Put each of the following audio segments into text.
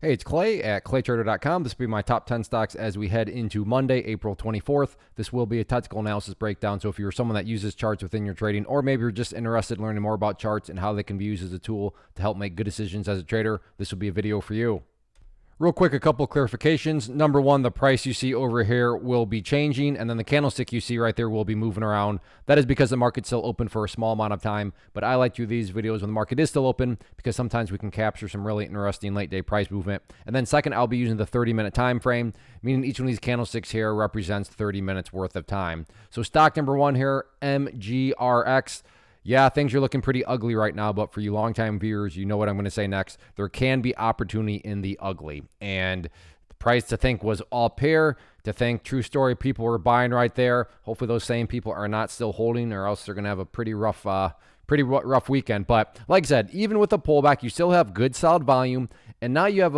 Hey, it's Clay at claytrader.com. This will be my top 10 stocks as we head into Monday, April 24th. This will be a technical analysis breakdown. So if you're someone that uses charts within your trading, or maybe you're just interested in learning more about charts and how they can be used as a tool to help make good decisions as a trader, this will be a video for you. Real quick, a couple clarifications. Number one, the price you see over here will be changing, and then the candlestick you see right there will be moving around. That is because the market's still open for a small amount of time, but I like to do these videos when the market is still open because sometimes we can capture some really interesting late day price movement. And then second, I'll be using the 30-minute time frame, meaning each one of these candlesticks here represents 30 minutes worth of time. So stock number one here, MGRX. Yeah, things are looking pretty ugly right now, but for you longtime viewers, you know what I'm going to say next. There can be opportunity in the ugly. And the price to think was up here, to think true story, people were buying right there. Hopefully those same people are not still holding, or else they're going to have a pretty rough rough weekend. But like I said, even with the pullback, you still have good solid volume, and now you have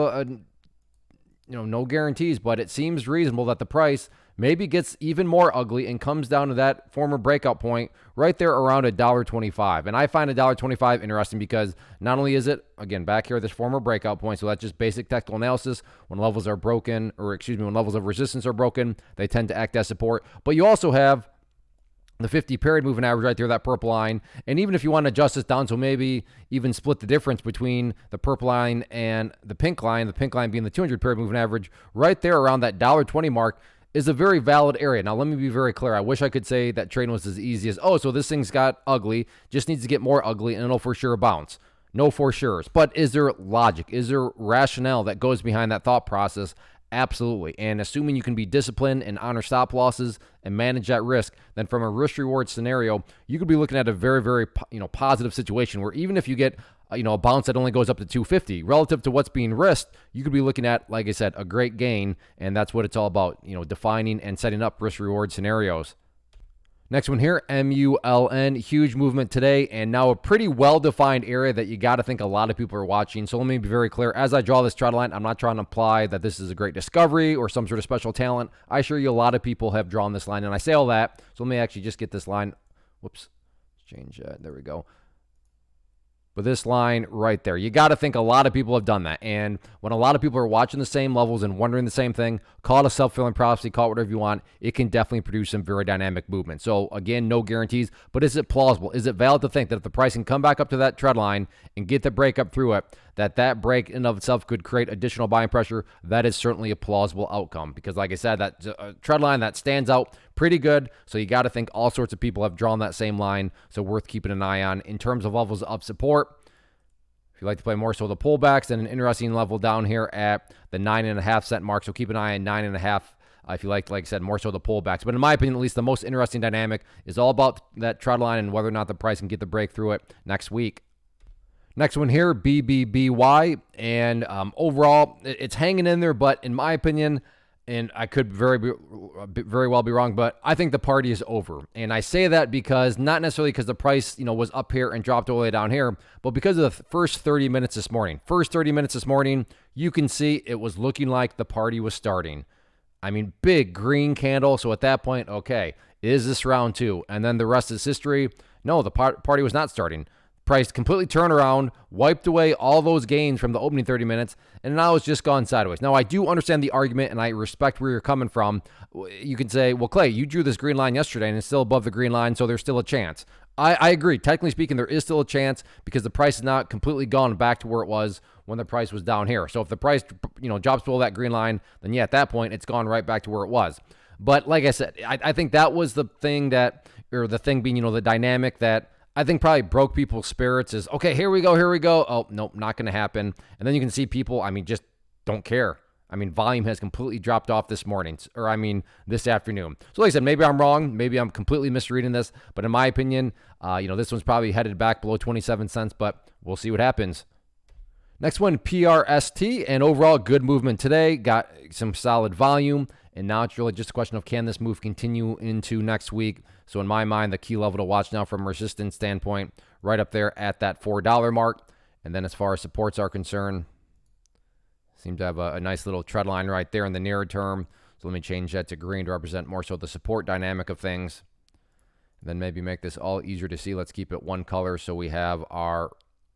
no guarantees, but it seems reasonable that the price maybe gets even more ugly and comes down to that former breakout point right there around $1.25. And I find $1.25 interesting because not only is it, again, back here, this former breakout point, so that's just basic technical analysis. When levels are broken, when levels of resistance are broken, they tend to act as support. But you also have the 50 period moving average right there, that purple line. And even if you want to adjust this down, so maybe even split the difference between the purple line and the pink line being the 200 period moving average, right there around that $1.20 mark, is a very valid area. Now, let me be very clear. I wish I could say that trading was as easy as, so this thing's got ugly, just needs to get more ugly, and it'll for sure bounce. No for sure's. But is there logic? Is there rationale that goes behind that thought process? Absolutely. And assuming you can be disciplined and honor stop losses and manage that risk, then from a risk-reward scenario, you could be looking at a very, very positive situation where even if you get a bounce that only goes up to 250 relative to what's being risked, you could be looking at, like I said, a great gain. And that's what it's all about, defining and setting up risk-reward scenarios. Next one here, MULN, huge movement today, and now a pretty well-defined area that you got to think a lot of people are watching. So let me be very clear. As I draw this trend line, I'm not trying to imply that this is a great discovery or some sort of special talent. I assure you a lot of people have drawn this line, and I say all that. So let me actually just get this line. Whoops. Let's change that. There we go. But this line right there, you got to think a lot of people have done that. And when a lot of people are watching the same levels and wondering the same thing, call it a self-fulfilling prophecy, call it whatever you want, it can definitely produce some very dynamic movement. So again, no guarantees, but is it plausible? Is it valid to think that if the price can come back up to that trend line and get the break up through it, that break in and of itself could create additional buying pressure? That is certainly a plausible outcome because, like I said, that trend line that stands out pretty good. So you got to think all sorts of people have drawn that same line. So worth keeping an eye on in terms of levels of support. If you like to play more so the pullbacks, then an interesting level down here at the 9.5 cent mark. So keep an eye on 9.5 if you like I said, more so the pullbacks. But in my opinion, at least the most interesting dynamic is all about that trend line and whether or not the price can get the break through it next week. Next one here, BBBY. And overall, it's hanging in there. But in my opinion, and I could very well be wrong, but I think the party is over. And I say that because not necessarily because the price, was up here and dropped all the way down here, but because of the first 30 minutes this morning. First 30 minutes this morning, you can see it was looking like the party was starting. I mean, big green candle. So at that point, okay, is this round two? And then the rest is history. No, the party was not starting. Price completely turned around, wiped away all those gains from the opening 30 minutes, and now it's just gone sideways. Now, I do understand the argument, and I respect where you're coming from. You can say, well, Clay, you drew this green line yesterday, and it's still above the green line, so there's still a chance. I agree. Technically speaking, there is still a chance because the price is not completely gone back to where it was when the price was down here. So if the price, drops below that green line, then yeah, at that point, it's gone right back to where it was. But like I said, I think that was the thing the thing being, the dynamic that I think probably broke people's spirits is, okay, here we go. Oh, nope, not going to happen. And then you can see people, just don't care. Volume has completely dropped off this morning, this afternoon. So like I said, maybe I'm wrong. Maybe I'm completely misreading this. But in my opinion, this one's probably headed back below 27 cents, but we'll see what happens. Next one, PRST, and overall good movement today. Got some solid volume, and now it's really just a question of can this move continue into next week. So in my mind, the key level to watch now from a resistance standpoint, right up there at that $4 mark. And then as far as supports are concerned, seem to have a nice little trend line right there in the near term. So let me change that to green to represent more so the support dynamic of things. And then maybe make this all easier to see. Let's keep it one color so we have our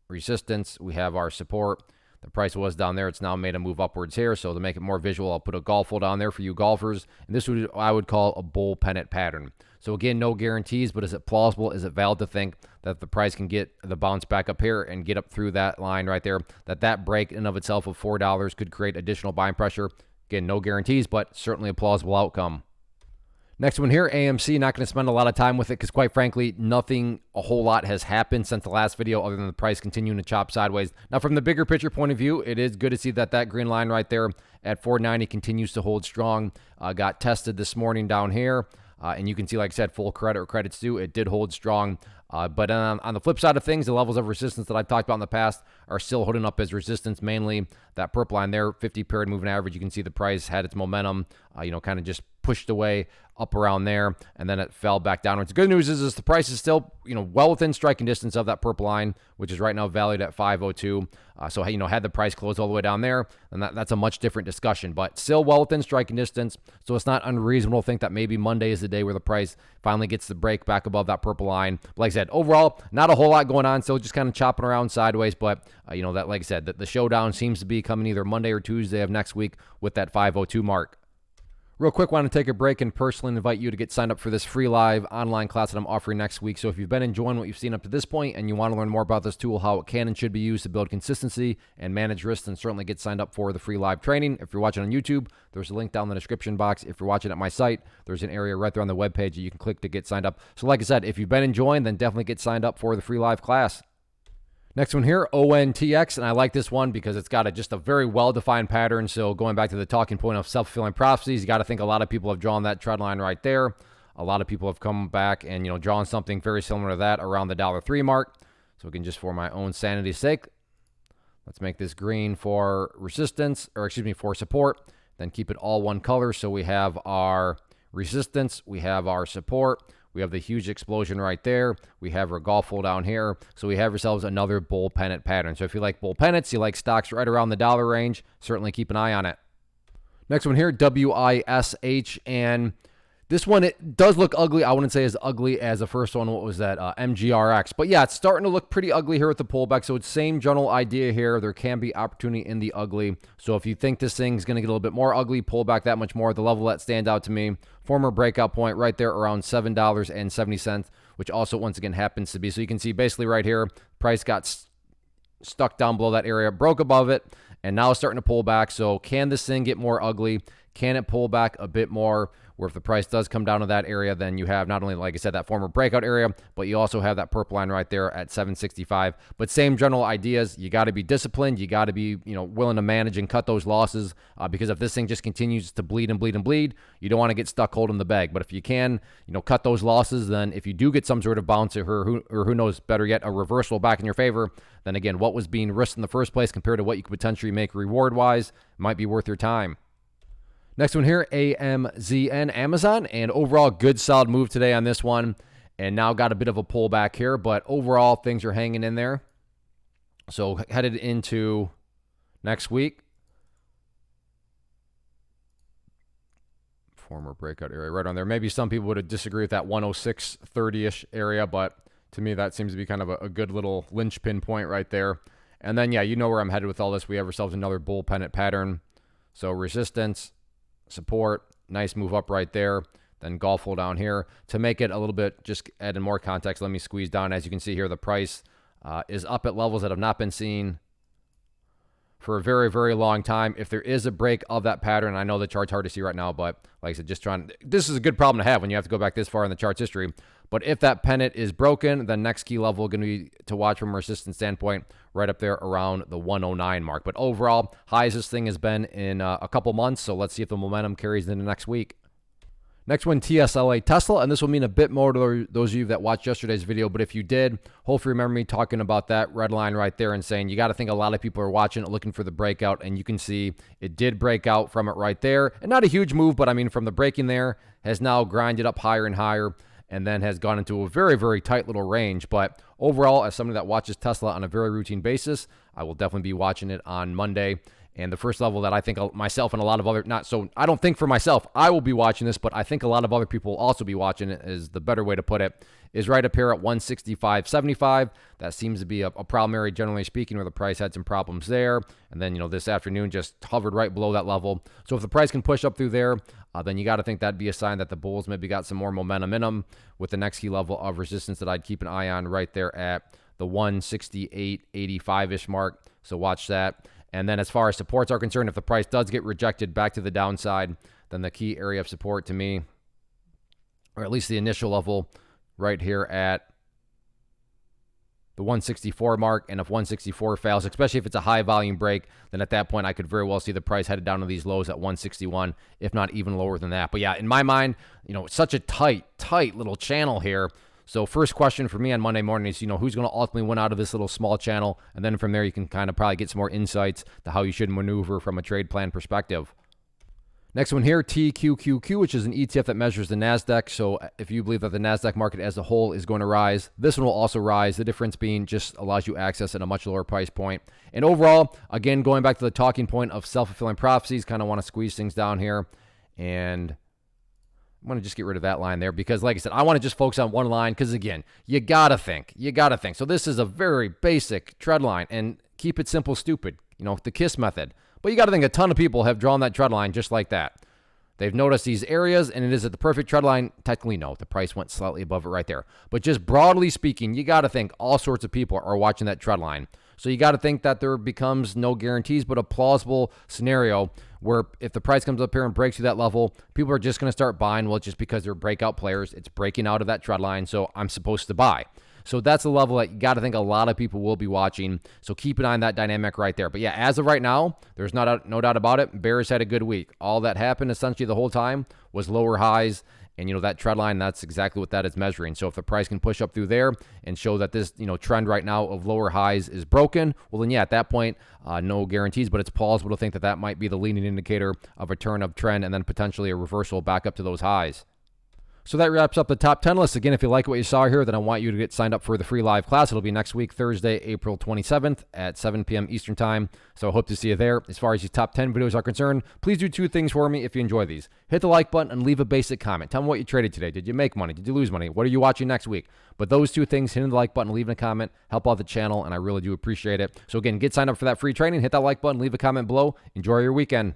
resistance, we have our support. The price was down there. It's now made a move upwards here. So to make it more visual, I'll put a golf hole down there for you golfers. And this would I would call a bull pennant pattern. So again, no guarantees, but is it plausible? Is it valid to think that the price can get the bounce back up here and get up through that line right there, that break in and of itself of $4 could create additional buying pressure? Again, no guarantees, but certainly a plausible outcome. Next one here, AMC. Not going to spend a lot of time with it because, quite frankly, nothing a whole lot has happened since the last video other than the price continuing to chop sideways. Now, from the bigger picture point of view, it is good to see that green line right there at 490 continues to hold strong. Got tested this morning down here. And you can see, like I said, full credit or credits due. It did hold strong. But on the flip side of things, the levels of resistance that I've talked about in the past are still holding up as resistance, mainly that purple line there, 50-period moving average. You can see the price had its momentum, kind of just pushed away up around there, and then it fell back downwards. The good news is the price is still, well within striking distance of that purple line, which is right now valued at 502. So, had the price close all the way down there, then that's a much different discussion, but still well within striking distance. So it's not unreasonable to think that maybe Monday is the day where the price finally gets the break back above that purple line. But like I said, overall, not a whole lot going on, still just kind of chopping around sideways, but that, like I said, the showdown seems to be coming either Monday or Tuesday of next week with that 502 mark. Real quick, want to take a break and personally invite you to get signed up for this free live online class that I'm offering next week. So if you've been enjoying what you've seen up to this point and you want to learn more about this tool, how it can and should be used to build consistency and manage risks, then certainly get signed up for the free live training. If you're watching on YouTube, there's a link down in the description box. If you're watching at my site, there's an area right there on the webpage that you can click to get signed up. So like I said, if you've been enjoying, then definitely get signed up for the free live class. Next one here, ONTX, and I like this one because it's got just a very well-defined pattern. So going back to the talking point of self-fulfilling prophecies, you got to think a lot of people have drawn that trend line right there. A lot of people have come back and, drawn something very similar to that around the $3 mark. So again, just for my own sanity's sake, let's make this green for resistance, for support, then keep it all one color. So we have our resistance, we have our support, we have the huge explosion right there. We have our golf hole down here. So we have ourselves another bull pennant pattern. So if you like bull pennants, you like stocks right around the dollar range, certainly keep an eye on it. Next one here, WISH. And this one, it does look ugly. I wouldn't say as ugly as the first one. What was that? MGRX. But yeah, it's starting to look pretty ugly here with the pullback. So it's same general idea here. There can be opportunity in the ugly. So if you think this thing's going to get a little bit more ugly, pull back that much more. The level that stands out to me, former breakout point right there around $7.70, which also once again happens to be. So you can see basically right here, price got stuck down below that area, broke above it, and now it's starting to pull back. So can this thing get more ugly? Can it pull back a bit more? Where if the price does come down to that area, then you have not only, like I said, that former breakout area, but you also have that purple line right there at 765. But same general ideas. You got to be disciplined. You got to be, willing to manage and cut those losses because if this thing just continues to bleed and bleed and bleed, you don't want to get stuck holding the bag. But if you can, cut those losses, then if you do get some sort of bounce or who knows, better yet, a reversal back in your favor, then again, what was being risked in the first place compared to what you could potentially make reward-wise might be worth your time. Next one here, AMZN, Amazon, and overall good solid move today on this one, and now got a bit of a pullback here, but overall things are hanging in there. So headed into next week, former breakout area right on there. Maybe some people would disagree with that 106.30-ish area, but to me that seems to be kind of a good little linchpin point right there. And then, yeah, you know where I'm headed with all this. We have ourselves another bull pennant pattern. So resistance, support, nice move up right there, then golf hole down here. To make it a little bit, just add in more context, let me squeeze down. As you can see here, the price is up at levels that have not been seen for a very, very long time. If there is a break of that pattern, I know the chart's hard to see right now, but like I said, this is a good problem to have when you have to go back this far in the chart's history. But if that pennant is broken, the next key level going to be to watch from a resistance standpoint right up there around the 109 mark. But overall, high as this thing has been in a couple months, so let's see if the momentum carries into next week. Next one, TSLA Tesla, and this will mean a bit more to those of you that watched yesterday's video, but if you did, hopefully remember me talking about that red line right there and saying you got to think a lot of people are watching it, looking for the breakout, and you can see it did break out from it right there. And not a huge move, but I mean from the breaking there, has now grinded up higher and higher, and then has gone into a very, very tight little range. But overall, as somebody that watches Tesla on a very routine basis, I will definitely be watching it on Monday And the first level that I think myself and a lot of other, not so, I don't think for myself, I will be watching this, but I think a lot of other people will also be watching it, is the better way to put it, is right up here at 165.75. That seems to be a problem area, generally speaking, where the price had some problems there. And then, this afternoon just hovered right below that level. So if the price can push up through there, then you got to think that'd be a sign that the bulls maybe got some more momentum in them, with the next key level of resistance that I'd keep an eye on right there at the 168.85-ish mark. So watch that. And then as far as supports are concerned, if the price does get rejected back to the downside, then the key area of support to me, or at least the initial level right here at the 164 mark. And if 164 fails, especially if it's a high volume break, then at that point I could very well see the price headed down to these lows at 161, if not even lower than that. But yeah, in my mind, it's such a tight little channel here. So first question for me on Monday morning is, who's going to ultimately win out of this little small channel? And then from there, you can kind of probably get some more insights to how you should maneuver from a trade plan perspective. Next one here, TQQQ, which is an ETF that measures the NASDAQ. So if you believe that the NASDAQ market as a whole is going to rise, this one will also rise. The difference being just allows you access at a much lower price point. And overall, again, going back to the talking point of self-fulfilling prophecies, kind of want to squeeze things down here. And I'm going to just get rid of that line there because, like I said, I want to just focus on one line because, again, you got to think. So this is a very basic trend line, and keep it simple, stupid, the KISS method. But you got to think a ton of people have drawn that trend line just like that. They've noticed these areas, and it is at the perfect trend line. Technically, no, the price went slightly above it right there. But just broadly speaking, you got to think all sorts of people are watching that trend line. So you got to think that there becomes no guarantees, but a plausible scenario where if the price comes up here and breaks through that level, people are just going to start buying. Well, just because they're breakout players, it's breaking out of that trend line, so I'm supposed to buy. So that's a level that you got to think a lot of people will be watching. So keep an eye on that dynamic right there. But yeah, as of right now, there's no doubt about it. Bears had a good week. All that happened essentially the whole time was lower highs. And, that trend line, that's exactly what that is measuring. So if the price can push up through there and show that this, trend right now of lower highs is broken, well, then, yeah, at that point, no guarantees, but it's plausible to think that that might be the leading indicator of a turn of trend and then potentially a reversal back up to those highs. So that wraps up the top 10 list. Again, if you like what you saw here, then I want you to get signed up for the free live class. It'll be next week, Thursday, April 27th at 7 p.m. Eastern Time. So I hope to see you there. As far as these top 10 videos are concerned, please do two things for me if you enjoy these. Hit the like button and leave a basic comment. Tell me what you traded today. Did you make money? Did you lose money? What are you watching next week? But those two things, hitting the like button, leaving a comment, help out the channel, and I really do appreciate it. So again, get signed up for that free training. Hit that like button, leave a comment below. Enjoy your weekend.